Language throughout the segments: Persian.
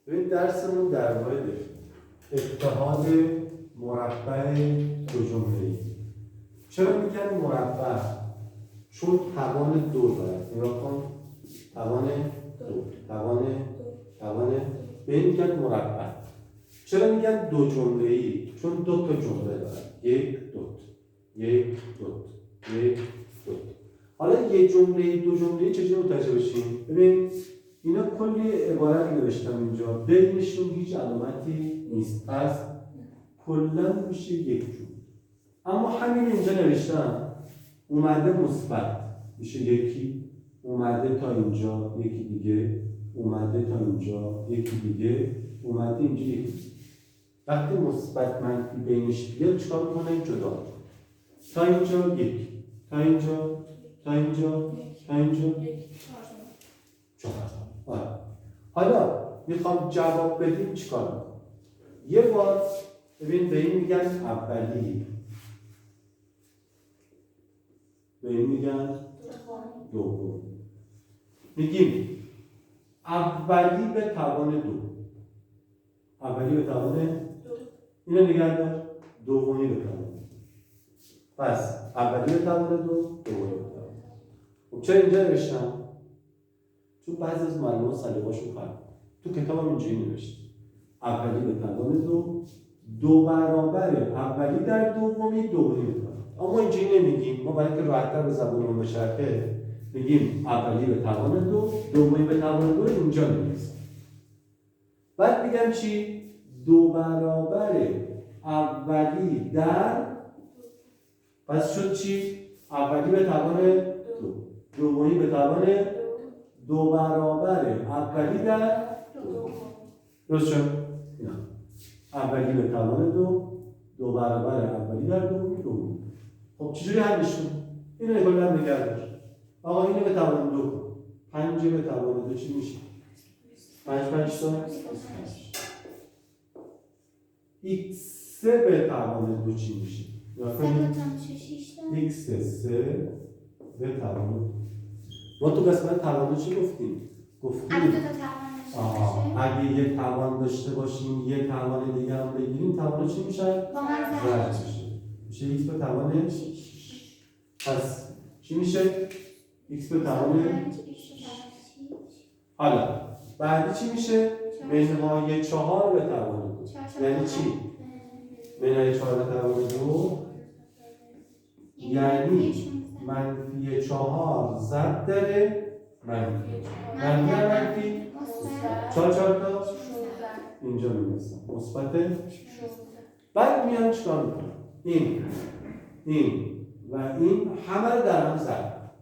ببین درسمون در مورد اتحاد مربع دو جمله‌ای. چرا میگن مربع؟ چون توان دو داره. نگاه کن، توان به این میگن مربع. چرا میگن دو جمله‌ای؟ چون دو تا جمله داره. یک دوت. حالا یک جمله دو جمله چجوری متوجه بشیم؟ ببین اینا کلی عبارت نوشتم اینجا، بینشون هیچ علامتی نیست، پس کلا میشه یک جمله. اما همین اینجا نوشتم اومده مثبت میشه یکی، اومده تا اینجا یکی دیگه، اومده تا اینجا یکی دیگه، اومده اینجا یکی. وقتی مثبت منفی بینش بیاد چیکار میکنه؟ جدا. تا اینجا یک، تا اینجا چهار. حالا میخوام جواب بدیم چیکار میکنم؟ یه بار ببین به این میگن اولی، به این میگن دوم. میگیم اولی به توان دو، اینو نگه دار، دومی به توان. پس اولی به توان دو، دومی به توان. خب چرا اینجا نوشتم؟ چون بعضی از معلمان سلیقه‌شون خراب. تو کتابم اینجوری نوشته اولی به توان دو برابر اولی در دومی دومی به توان. اما اینجوری نمیگیم، ما برای اینکه راحت‌تر به زبانمون بچرخه میگیم اولی به توان دو، دومی به توان دو. اینجا می‌نویسیم. بعد میگم چی؟ دو برابر اولی در، پس شد چی؟ اولی به توان دو، دومی به توان دو برابر اولی در درست شد؟ نه. اولی به توان دو برابر اولی در دومی. خب چجوری حلش کنیم؟ اینو کلا نگه دار. آقا اینو به توان دو کن. 5 به توان دو چی میشه؟ 5 تا 25. x به توان دو چی میشه؟ x 3 به توان دو. ما تو قسمت توان چی گفتیم؟ اگه یک توان داشته باشیم یک توان دیگه هم بگیریم توان چی میشه؟ زرد میشه x به توان 6. پس چی میشه؟ x به توان 6. حالا بعدی چی میشه؟ منهای 4 به توان 2. یعنی چی؟ منهای 4 به توان 2 یعنی منفی 4 ضرب داره منفی 4 تا اینجا می‌نویسم مثبت. بعد میام چیکار میکنم؟ این و این همه رو در هم ضرب،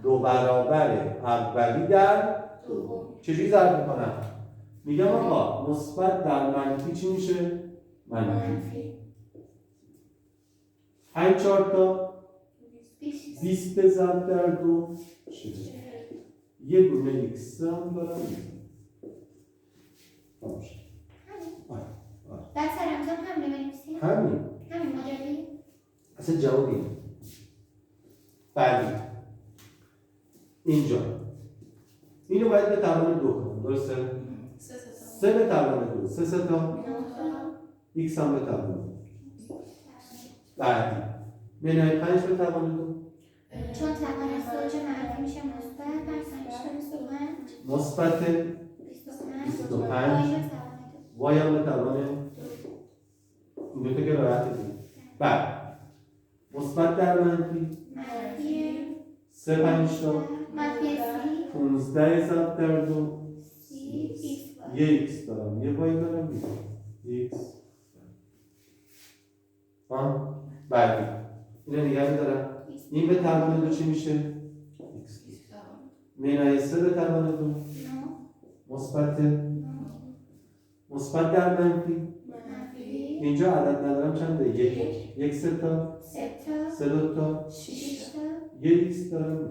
دو برابر اولی در دوم. چجوری ضرب میکنم؟ میگم آقا مثبت در منفی چی میشه؟ منفی 5 4 تا 20 ضرب در دو 40. یه دونه ایکس هم دارم. در سرانجام همین بنویسیم. همین ماجرایی اصلا جوابی. بعدی اینجا اینو باید به توان دو کنم، درسته؟ 3 به توان دو، 3 تا x هم به توان دو. بعدی منهای 5 به توان دو، چون توان زوج منفی میشه مثبت 25 y هم به توان این دوتا که راحت دید. بعد مثبت در منفی 3 5 تا 15 ضرب در دو یه x دارم، یه y دارم، یه x. بعدی اینو نگه می‌دارم. این به توان دو چی میشه؟ x. منهای 3 به توان دو مثبت در منفی. اینجا عدد ندارم چنده؟ یک 3 تا 3 2 تا 6 تا یه x دارم.